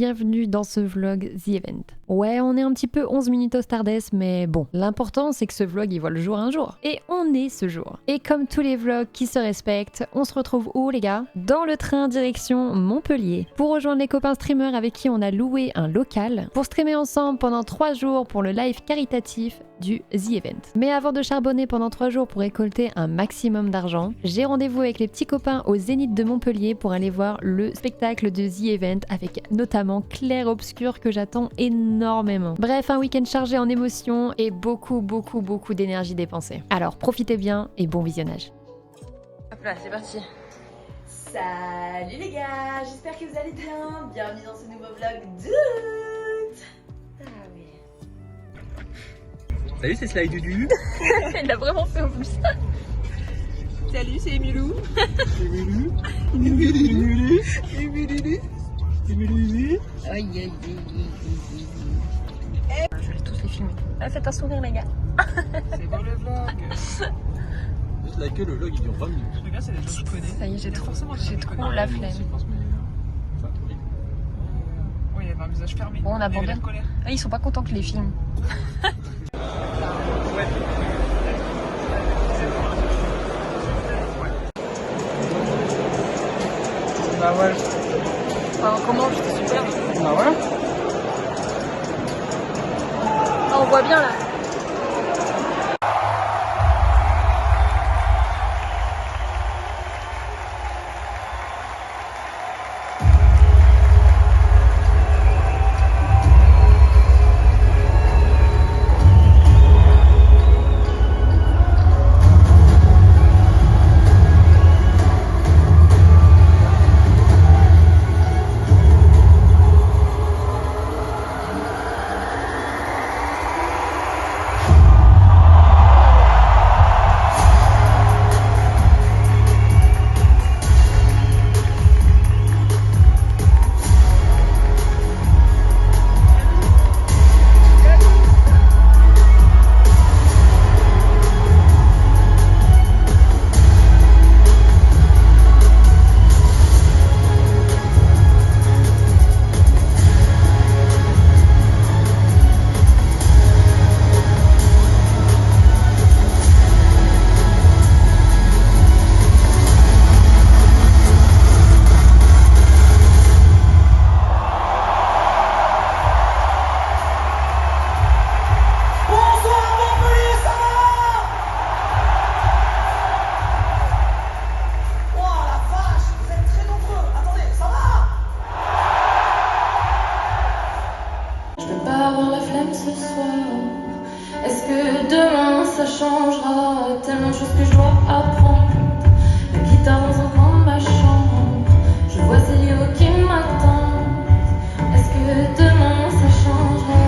bienvenue dans ce vlog The Event. Ouais, on est un petit peu 11 minutes au Stardust, mais bon, l'important c'est que ce vlog il voit le jour un jour. Et on est ce jour. Et comme tous les vlogs qui se respectent, on se retrouve où les gars? Dans le train direction Montpellier, pour rejoindre les copains streamers avec qui on a loué un local, pour streamer ensemble pendant 3 jours pour le live caritatif du The Event. Mais avant de charbonner pendant 3 jours pour récolter un maximum d'argent, j'ai rendez-vous avec les petits copains au Zénith de Montpellier pour aller voir le spectacle de The Event avec notamment Clair Obscur que j'attends énormément. Bref, un week-end chargé en émotions et beaucoup d'énergie dépensée. Alors profitez bien et bon visionnage. Hop là, c'est parti. Salut les gars, j'espère que vous allez bien. Bienvenue dans ce nouveau vlog d'août. Ah oui. Salut, c'est Sly Dudu. Il a vraiment fait en plus. Salut, c'est Emilou. Emilou. Emilou. Emilou. Emilou. Aïe aïe aïe. Je vais tous les filmer. Ah, faites un sourire les gars. C'est dans le vlog. Juste la queue, le vlog il dure 20 minutes. Regarde, c'est des gens que je connais. Ça y est, j'ai trop la flemme. Oui, il avait un visage fermé. Bon, on Il avait abandonne. l'air colère. Ah, ils sont pas contents que je les filme. Bah ouais. Enfin, comment j'étais super. Bah ouais. Ah, on voit bien là. Est-ce que demain ça changera? Tellement de choses que je dois apprendre. La guitare dans un coin de ma chambre. Je vois ces livres qui m'attendent. Est-ce que demain ça changera?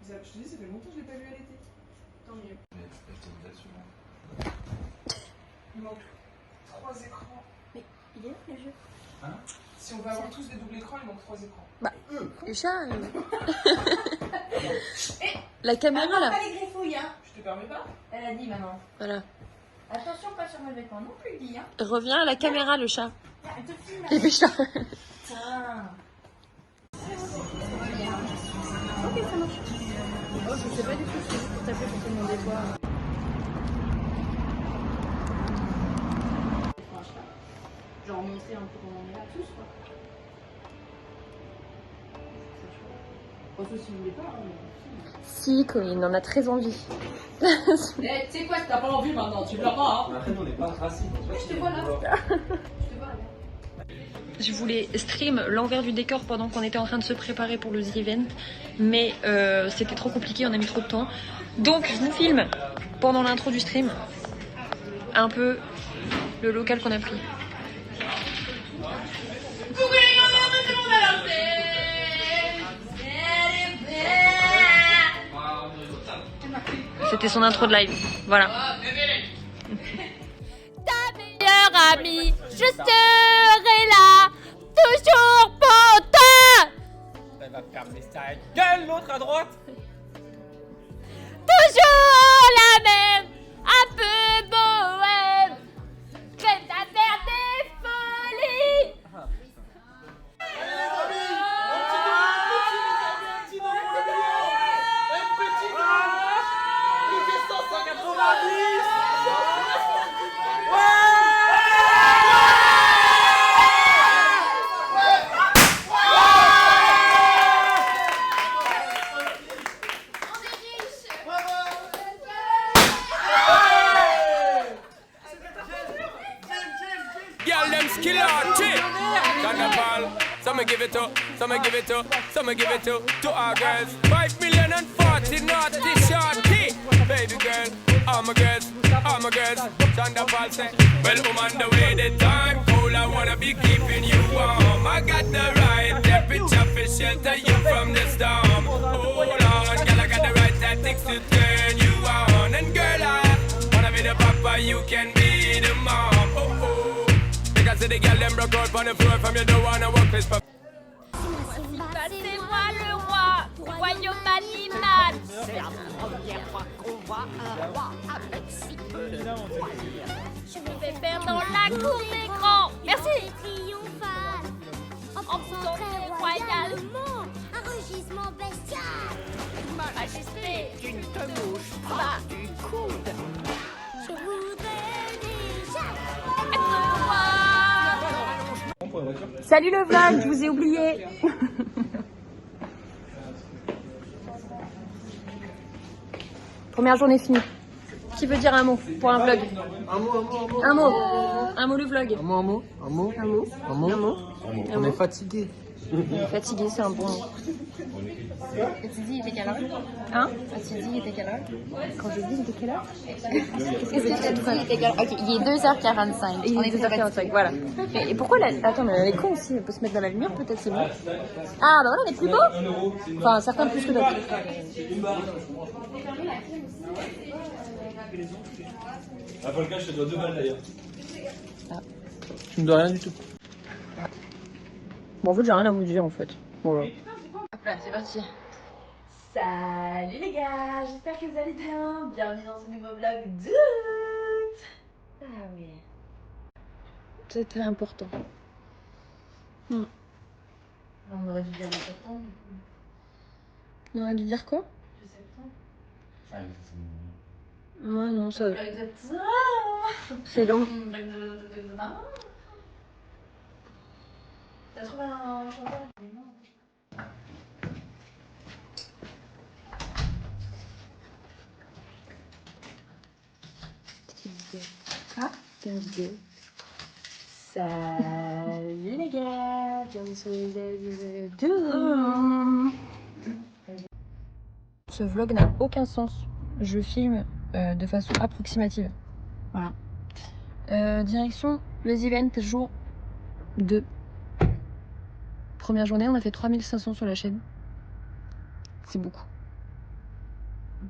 Je te dis, ça fait longtemps que je l'ai pas vu à l'été. Tant mieux. Il manque 3 écrans. Mais il est là le jeu. Hein? Si on veut avoir tous des doubles écrans, il manque 3 écrans. Bah, le chat. La caméra là. Pas les griffouilles, hein. Je te permets pas? Elle a dit maman. Voilà. Attention, pas sur mes vêtements non plus, dit, hein. Reviens à la caméra, le chat. Tiens, elle te filme là. Et le chat. Tiens. Ok, ça marche. Oh, je sais pas du tout, c'est juste pour t'appeler pour te demander quoi. Genre montrer un peu comment on est là tous, quoi. Bon, sauf si vous voulez pas, hein, mais... Si, Corinne, on a très envie. Eh, tu sais quoi, si t'as pas envie maintenant, tu l'as pas, hein. Après, nous, on n'est pas raciste. Je te vois là. Je te vois là. Je voulais stream l'envers du décor pendant qu'on était en train de se préparer pour le The Event, mais c'était trop compliqué, on a mis trop de temps. Donc je vous filme pendant l'intro du stream un peu le local qu'on a pris. C'était son intro de live, voilà. Ta meilleure amie, je serai là, toujours pour toi. Elle va fermer sa gueule, l'autre à droite. Toujours la même, un peu bohème, prête à faire des folies. Girl, them skill out, chick. Carnival. Some give it to, some give it to, some give it to our girls. 5 million and 40 naughty shorty. Baby girl, all my girls, all my girls. Carnival say, well, I'm on the way, the time cold. I wanna be keeping you warm. I got the right temperature for shelter you from the storm. Hold on, girl, I got the right tactics to turn you on. And girl, I wanna be the papa, you can be the mom. Oh, oh. Because the girl them broke out on the floor from you don't wanna work this papa. Passez-moi le roi, royaume animal. C'est la première fois qu'on voit un roi avec si peu de poils. Je vais faire dans la cour des grands. Merci. En santé royale. Un rugissement bestial. Majesté. Tu ne te bouges pas du coude. Je voudrais déjà. Salut le vlog, je vous ai oublié. Première journée finie. Qui veut dire un mot pour un vlog? Un mot. Un mot le vlog. Un mot. On est fatigué. Fatigué, c'est un bon mot. Et tu dis, il était quelle heure? Hein? Ah, tu dis, il était quelle heure? Quand je dis, il était quelle heure? Qu'est-ce que tu as dit? Il était quelle heure? Ok, il est 2h45. Il On est est 2h45, voilà. Et pourquoi la... Attends, mais elle est con aussi, elle peut se mettre dans la lumière peut-être, c'est mieux. Ah bah voilà, elle est plus beau. Enfin, certains plus que d'autres. Ah, pour le cas, je te dois 2 balles d'ailleurs. Tu me dois rien du tout. Bon, en fait, j'ai rien à vous dire en fait. Voilà. Hop là, c'est parti. Salut les gars, j'espère que vous allez bien. Bienvenue dans ce nouveau vlog d'août. Ah oui. C'est très important. On aurait dû dire le septembre. On a dû dire quoi? Le septembre. Ouais, non, ça... Exactement. C'est long. T'as trouvé un chanteur? Ah, t'es une vidéo. Salut les gars, bienvenue sur les Ce vlog n'a aucun sens. Je filme de façon approximative. Voilà. Direction les events, jour 2. Première journée, on a fait 3500 sur la chaîne. C'est beaucoup.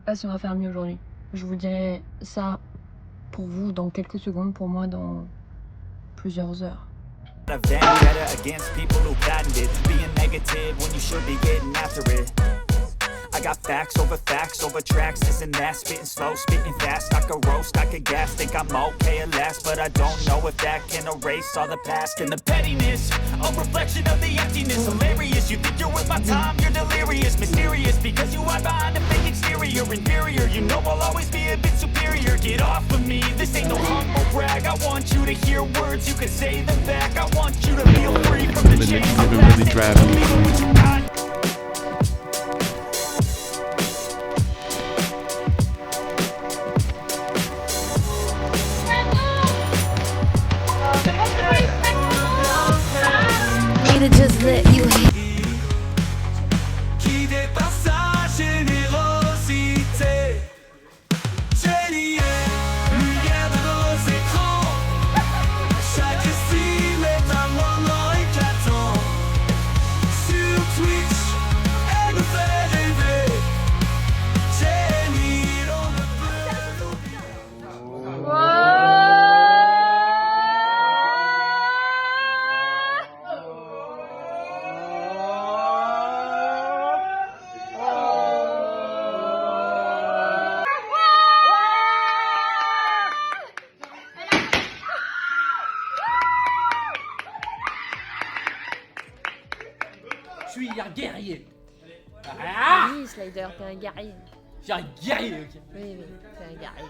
pas si on va faire mieux aujourd'hui. Je vous dirai ça pour vous dans quelques secondes, pour moi dans plusieurs heures. A vendetta against people who patented being negative when you should be getting after it. I got facts over tracks, this and that, spitting slow, spitting fast, I could roast, I could gas, think I'm okay at last, but I don't know if that can erase all the past and the pettiness, a reflection of the emptiness, hilarious, you think you're with my time, you're delirious, mysterious, because you hide behind a fake exterior, inferior, you know I'll always be a bit superior, get off of me, this ain't no humble brag, I want you to hear words, you can say them back, I want you to feel free from the chains of past. Just let you hit. Qui dépasse sa générosité. J'ai lié lumière de nos écrans. Chaque style est un moment éclatant. Sur Twitch, elle me fait rêver. Jenny, on ne peut Je suis un guerrier. Oui, Slider, t'es un guerrier. Je suis un guerrier, ok. Oui, t'es un guerrier.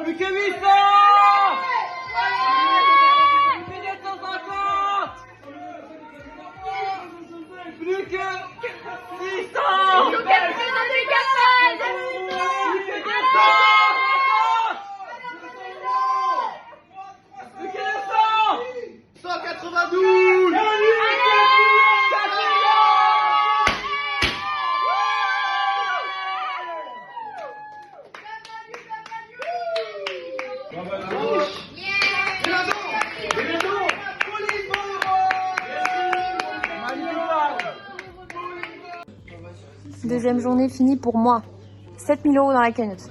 Plus que 800. Plus que 600. Plus que 192. Deuxième journée finie pour moi. 7000 € dans la cagnotte.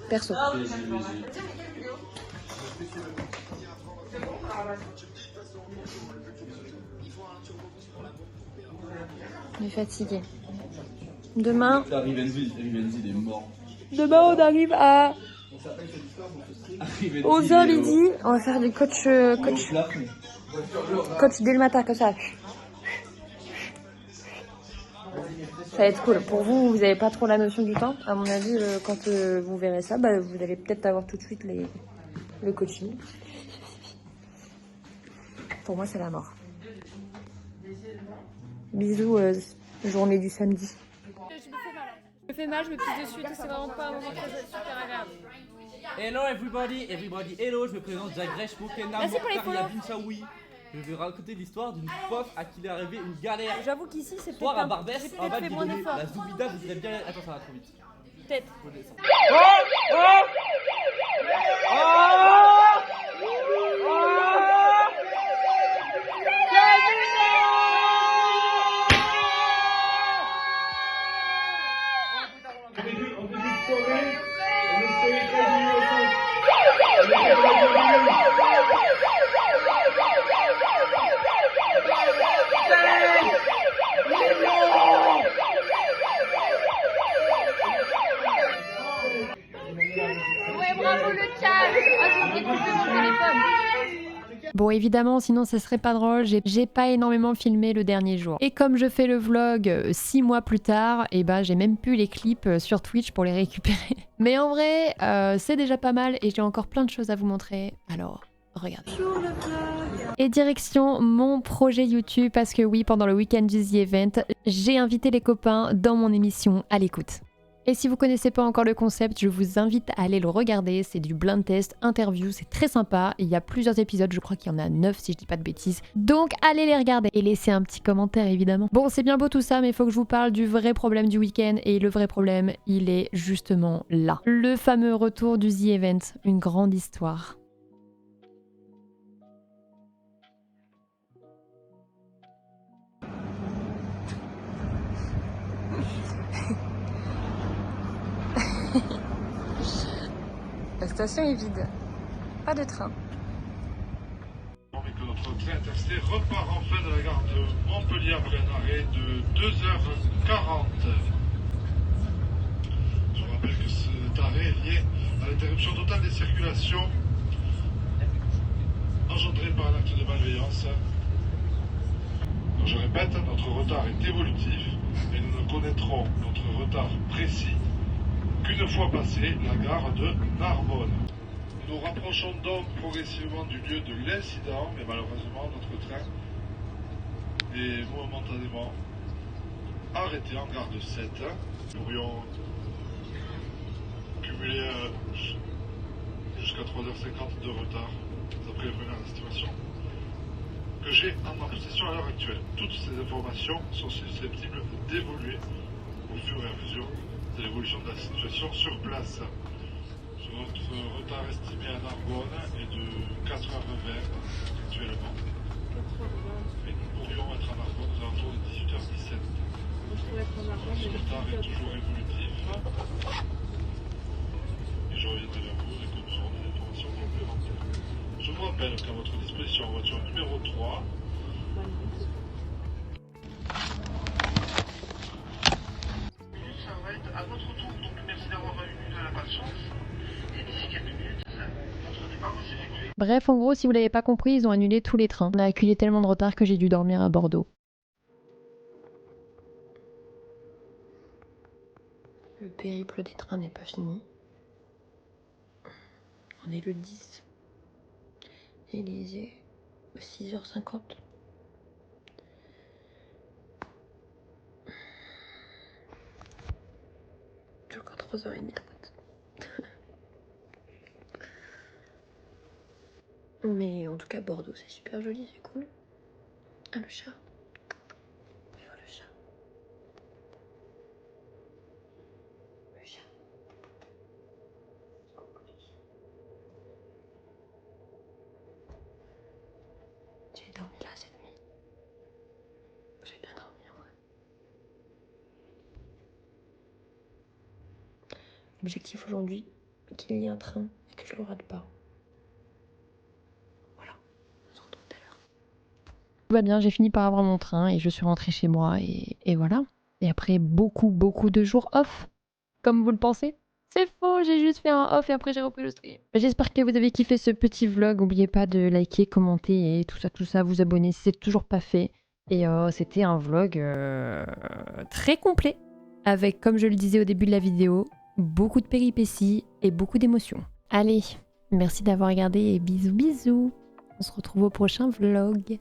Perso. Je suis fatiguée. Demain... Rivenzi, il est mort. Demain, on arrive à 11h midi. On va faire du coach dès le matin, comme ça. Ça va être cool. Pour vous, vous n'avez pas trop la notion du temps. À mon avis, quand vous verrez ça, bah, vous allez peut-être avoir tout de suite le coaching. Pour moi, c'est la mort. Bisous, journée du samedi. Je me fais mal, je me pisse dessus, c'est vraiment pas un moment super agréable. Hello everybody, hello, je me présente Jagresh Mokena. Merci pour les follow. Je vais raconter l'histoire d'une prof à qui il est arrivé une galère. J'avoue qu'ici c'est Soir peut-être à Barbès, un va fait lui moins donner d'efforts. la Zoubida, vous direz bien. Attends, ça va trop vite. Peut-être. Faut descendre. Bon, évidemment, sinon ça serait pas drôle, j'ai pas énormément filmé le dernier jour. Et comme je fais le vlog 6 mois plus tard, et bah j'ai même plus les clips sur Twitch pour les récupérer. Mais en vrai, c'est déjà pas mal et j'ai encore plein de choses à vous montrer, alors regardez. Et direction mon projet YouTube, parce que oui, pendant le week-end du The Event, j'ai invité les copains dans mon émission À l'écoute. Et si vous connaissez pas encore le concept, je vous invite à aller le regarder. C'est du blind test, interview, c'est très sympa. Il y a plusieurs épisodes, je crois qu'il y en a 9 si je dis pas de bêtises. Donc allez les regarder et laissez un petit commentaire évidemment. Bon, c'est bien beau tout ça, mais il faut que je vous parle du vrai problème du week-end. Et le vrai problème, il est justement là. Le fameux retour du The Event, une grande histoire. La station est vide. Pas de train. Et que notre train intercité repart enfin de la gare de Montpellier après un arrêt de 2h40. Je vous rappelle que cet arrêt est lié à l'interruption totale des circulations engendrée par un acte de malveillance. Donc je répète, notre retard est évolutif et nous ne connaîtrons notre retard précis qu'une fois passé la gare de Narbonne. Nous nous rapprochons donc progressivement du lieu de l'incident, mais malheureusement notre train est momentanément arrêté en gare de 7. Nous pourrions cumuler jusqu'à 3h50 de retard, d'après les premières estimations que j'ai en ma possession à l'heure actuelle. Toutes ces informations sont susceptibles d'évoluer au fur et à mesure de l'évolution de la situation sur place. Notre retard estimé à Narbonne est de 4h20 actuellement. Et nous pourrions être à Narbonne aux alentours de 18h17. Ce retard est toujours évolutif. Et je reviendrai vers vous dès que nous aurons des informations complémentaires. Je vous rappelle qu'à votre disposition, voiture numéro 3. Ça va être à votre tour, donc merci d'avoir eu de la patience. Et d'ici quelques minutes, votre départ va s'effectuer. Bref, en gros, si vous l'avez pas compris, ils ont annulé tous les trains. On a accumulé tellement de retard que j'ai dû dormir à Bordeaux. Le périple des trains n'est pas fini. On est le 10. Et il est 6h50. Jusqu'à 3h30 de route. Mais en tout cas, Bordeaux, c'est super joli, c'est cool. Ah, le chat. Oh, le chat. Le chat. J'ai dormi là cette nuit. J'ai bien dormi, ouais. Objectif aujourd'hui, qu'il y ait un train et que je le rate pas. Voilà, on se retrouve tout à l'heure. Tout va bien, j'ai fini par avoir mon train et je suis rentrée chez moi et voilà. Et après beaucoup de jours off, comme vous le pensez. C'est faux, j'ai juste fait un off et après j'ai repris le stream. J'espère que vous avez kiffé ce petit vlog. N'oubliez pas de liker, commenter et tout ça, vous abonner si c'est toujours pas fait. Et c'était un vlog très complet, avec, comme je le disais au début de la vidéo, beaucoup de péripéties et beaucoup d'émotions. Allez, merci d'avoir regardé et bisous bisous. On se retrouve au prochain vlog.